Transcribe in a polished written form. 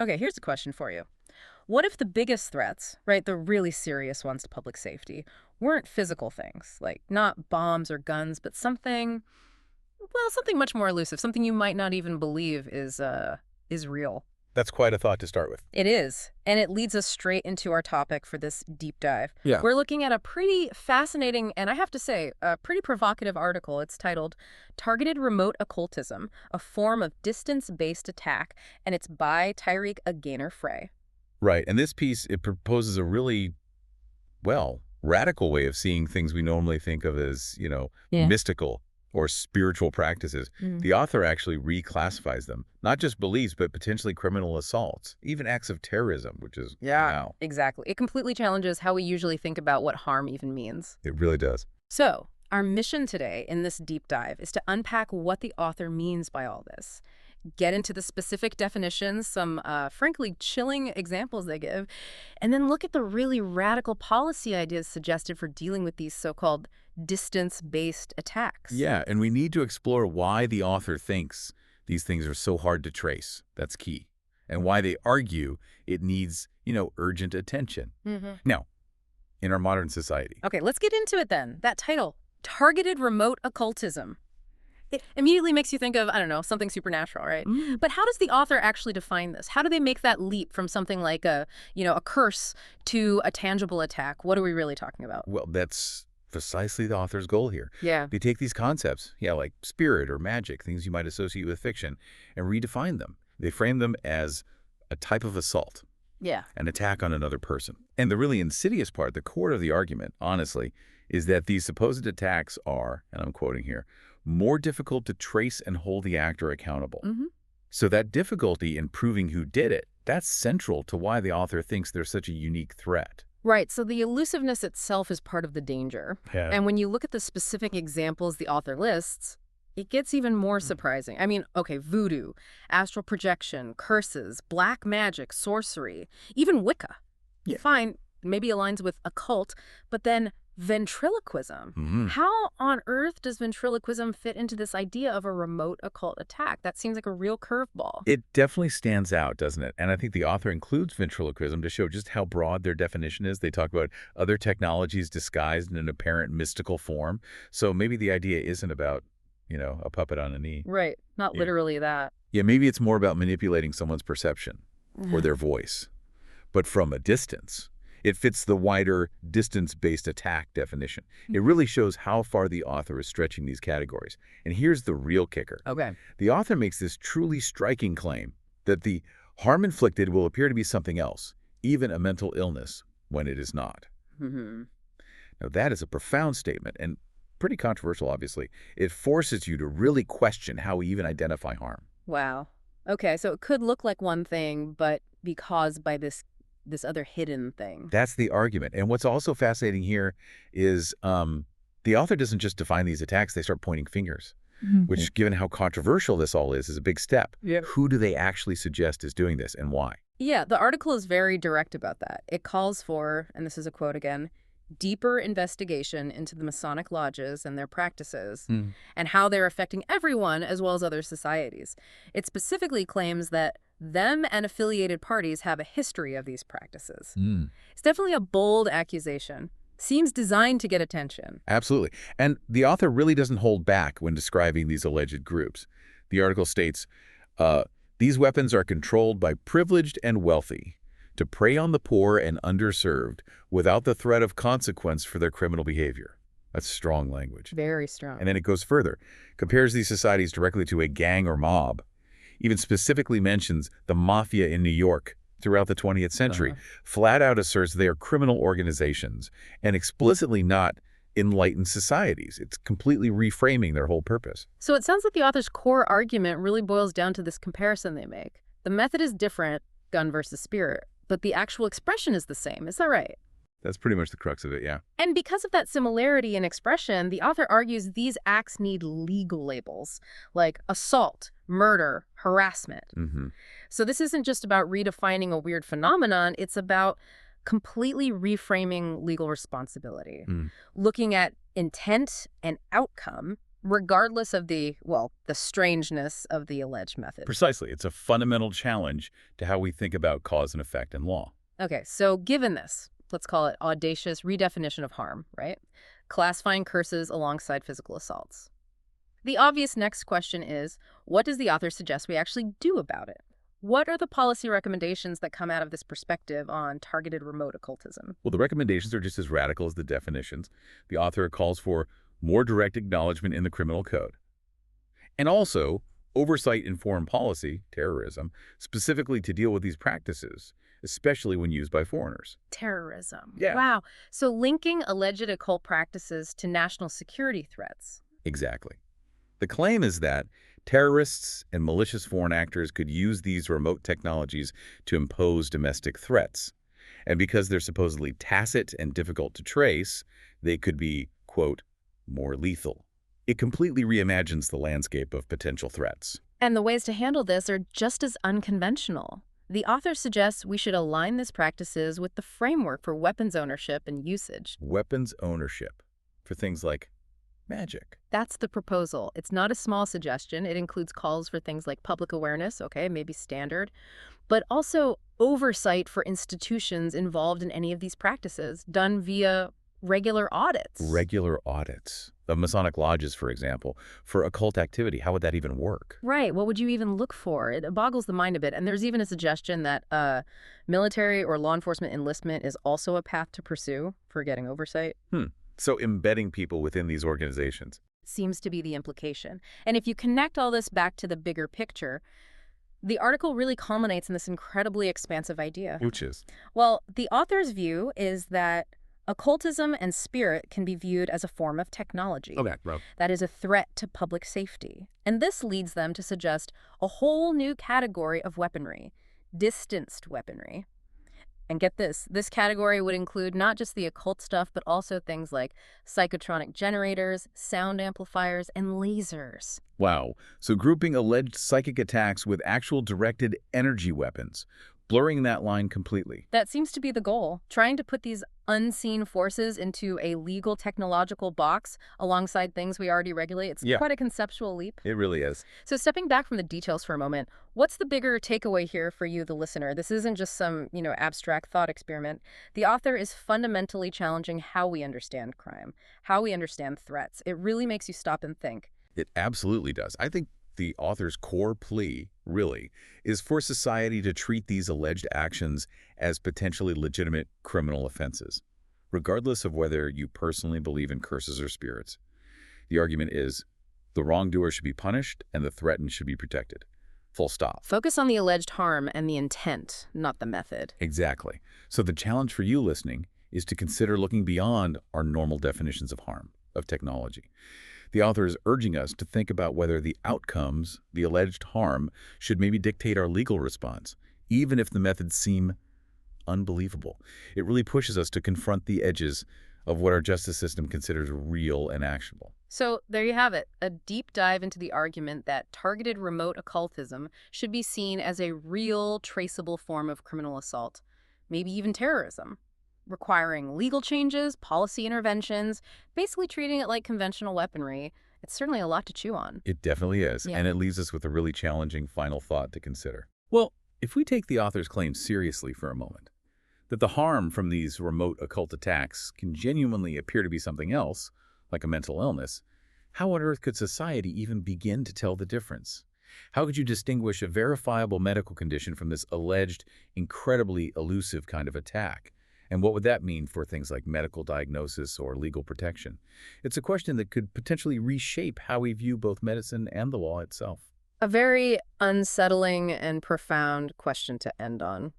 Okay, here's a question for you. What if the biggest threats, right, the really serious ones to public safety, weren't physical things, like not bombs or guns, but something, well, something much more elusive, something you might not even believe is real? That's quite a thought to start with. It is, and it leads us straight into our topic for this deep dive. Yeah. We're looking at a pretty fascinating, and I have to say, a pretty provocative article. It's titled Targeted Remote Occultism, a Form of Distance-Based Attack, and it's by Tyreek A. Gaynor-Fray. Right. And this piece, it proposes a really, well, radical way of seeing things we normally think of as, Yeah. mystical or spiritual practices. The author actually reclassifies them, not just beliefs, but potentially criminal assaults, even acts of terrorism, which is, wow, Exactly. It completely challenges how we usually think about what harm even means. it really does. So, our mission today in this deep dive is to unpack what the author means by all this, get into the specific definitions, some frankly chilling examples they give, and then look at the really radical policy ideas suggested for dealing with these so-called distance-based attacks. Yeah, and we need to explore why the author thinks these things are so hard to trace. That's key. And why they argue it needs, urgent attention. Now, in our modern society. Okay, let's get into it then. That title, Targeted Remote Occultism. It immediately makes you think of, I don't know, something supernatural, right? But how does the author actually define this? How do they make that leap from something like a curse to a tangible attack? What are we really talking about? Well, that's precisely the author's goal here. Yeah. They take these concepts, like spirit or magic, things you might associate with fiction, and redefine them. They frame them as a type of assault, Yeah. an attack on another person. And the really insidious part, the core of the argument, honestly, is that these supposed attacks are, and I'm quoting here, more difficult to trace and hold the actor accountable. So that difficulty in proving who did it, that's central to why the author thinks they're such a unique threat. Right, so the elusiveness itself is part of the danger. Yeah. And when you look at the specific examples the author lists, it gets even more surprising. I mean, okay, voodoo, astral projection, curses, black magic, sorcery, even Wicca. Yeah. Fine, maybe aligns with occult, but then ventriloquism. How on earth does ventriloquism fit into this idea of a remote occult attack? That seems like a real curveball. It definitely stands out, doesn't it? And I think the author includes ventriloquism to show just how broad their definition is. They talk about other technologies disguised in an apparent mystical form. So maybe the idea isn't about, a puppet on a knee. Right, not literally that. Yeah, maybe it's more about manipulating someone's perception or their voice. But from a distance, it fits the wider distance-based attack definition. It really shows how far the author is stretching these categories. And here's the real kicker. Okay. The author makes this truly striking claim that the harm inflicted will appear to be something else, even a mental illness, when it is not. Now, that is a profound statement and pretty controversial, obviously. It forces you to really question how we even identify harm. Wow. Okay, so it could look like one thing, but be caused by this other hidden thing. That's the argument. And what's also fascinating here is the author doesn't just define these attacks, they start pointing fingers, which, given how controversial this all is a big step. Yep. Who do they actually suggest is doing this and why? Yeah, the article is very direct about that. It calls for, and this is a quote again, deeper investigation into the Masonic Lodges and their practices and how they're affecting everyone as well as other societies. It specifically claims that them and affiliated parties have a history of these practices. It's definitely a bold accusation. Seems designed to get attention. Absolutely. And the author really doesn't hold back when describing these alleged groups. The article states, these weapons are controlled by privileged and wealthy to prey on the poor and underserved without the threat of consequence for their criminal behavior. That's strong language. Very strong. And then it goes further, compares these societies directly to a gang or mob, even specifically mentions the mafia in New York throughout the 20th century, flat out asserts they are criminal organizations and explicitly not enlightened societies. It's completely reframing their whole purpose. So it sounds like the author's core argument really boils down to this comparison they make. The method is different, gun versus spirit, but the actual expression is the same. Is that right? That's pretty much the crux of it, yeah. And because of that similarity in expression, the author argues these acts need legal labels, like assault, murder, harassment. So this isn't just about redefining a weird phenomenon, it's about completely reframing legal responsibility, looking at intent and outcome regardless of the strangeness of the alleged method. Precisely. It's a fundamental challenge to how we think about cause and effect in law. Okay, so given this, let's call it audacious redefinition of harm, right? Classifying curses alongside physical assaults. The obvious next question is, what does the author suggest we actually do about it? What are the policy recommendations that come out of this perspective on targeted remote occultism? Well, the recommendations are just as radical as the definitions. The author calls for more direct acknowledgment in the criminal code. And also, oversight in foreign policy, terrorism, specifically to deal with these practices, especially when used by foreigners. Terrorism. Yeah. Wow. So linking alleged occult practices to national security threats. Exactly. The claim is that terrorists and malicious foreign actors could use these remote technologies to impose domestic threats. And because they're supposedly tacit and difficult to trace, they could be, quote, more lethal. It completely reimagines the landscape of potential threats. And the ways to handle this are just as unconventional. The author suggests we should align these practices with the framework for weapons ownership and usage. Weapons ownership for things like magic. That's the proposal. It's not a small suggestion. It includes calls for things like public awareness, okay, maybe standard, but also oversight for institutions involved in any of these practices, done via regular audits. Regular audits of Masonic Lodges, for example, for occult activity. How would that even work? Right. What would you even look for? It boggles the mind a bit. And there's even a suggestion that military or law enforcement enlistment is also a path to pursue for getting oversight. So embedding people within these organizations. Seems to be the implication. And if you connect all this back to the bigger picture, the article really culminates in this incredibly expansive idea. Which is? Well, the author's view is that occultism and spirit can be viewed as a form of technology. Okay, bro. That is a threat to public safety. And this leads them to suggest a whole new category of weaponry, distanced weaponry. And get this category would include not just the occult stuff, but also things like psychotronic generators, sound amplifiers, and lasers. Wow. So grouping alleged psychic attacks with actual directed energy weapons, blurring that line completely. That seems to be the goal, trying to put these unseen forces into a legal technological box alongside things we already regulate. It's quite a conceptual leap. It really is. So stepping back from the details for a moment, what's the bigger takeaway here for you, the listener? This isn't just some, abstract thought experiment. The author is fundamentally challenging how we understand crime, how we understand threats. It really makes you stop and think. It absolutely does. I think the author's core plea, really, is for society to treat these alleged actions as potentially legitimate criminal offenses, regardless of whether you personally believe in curses or spirits. The argument is the wrongdoer should be punished and the threatened should be protected. Full stop. Focus on the alleged harm and the intent, not the method. Exactly. So the challenge for you listening is to consider looking beyond our normal definitions of harm, of technology. The author is urging us to think about whether the outcomes, the alleged harm, should maybe dictate our legal response, even if the methods seem unbelievable. It really pushes us to confront the edges of what our justice system considers real and actionable. So there you have it, a deep dive into the argument that targeted remote occultism should be seen as a real, traceable form of criminal assault, maybe even terrorism, requiring legal changes, policy interventions, basically treating it like conventional weaponry. It's certainly a lot to chew on. It definitely is, Yeah. and it leaves us with a really challenging final thought to consider. Well, if we take the author's claim seriously for a moment, that the harm from these remote occult attacks can genuinely appear to be something else, like a mental illness, how on earth could society even begin to tell the difference? How could you distinguish a verifiable medical condition from this alleged, incredibly elusive kind of attack? And what would that mean for things like medical diagnosis or legal protection? It's a question that could potentially reshape how we view both medicine and the law itself. A very unsettling and profound question to end on.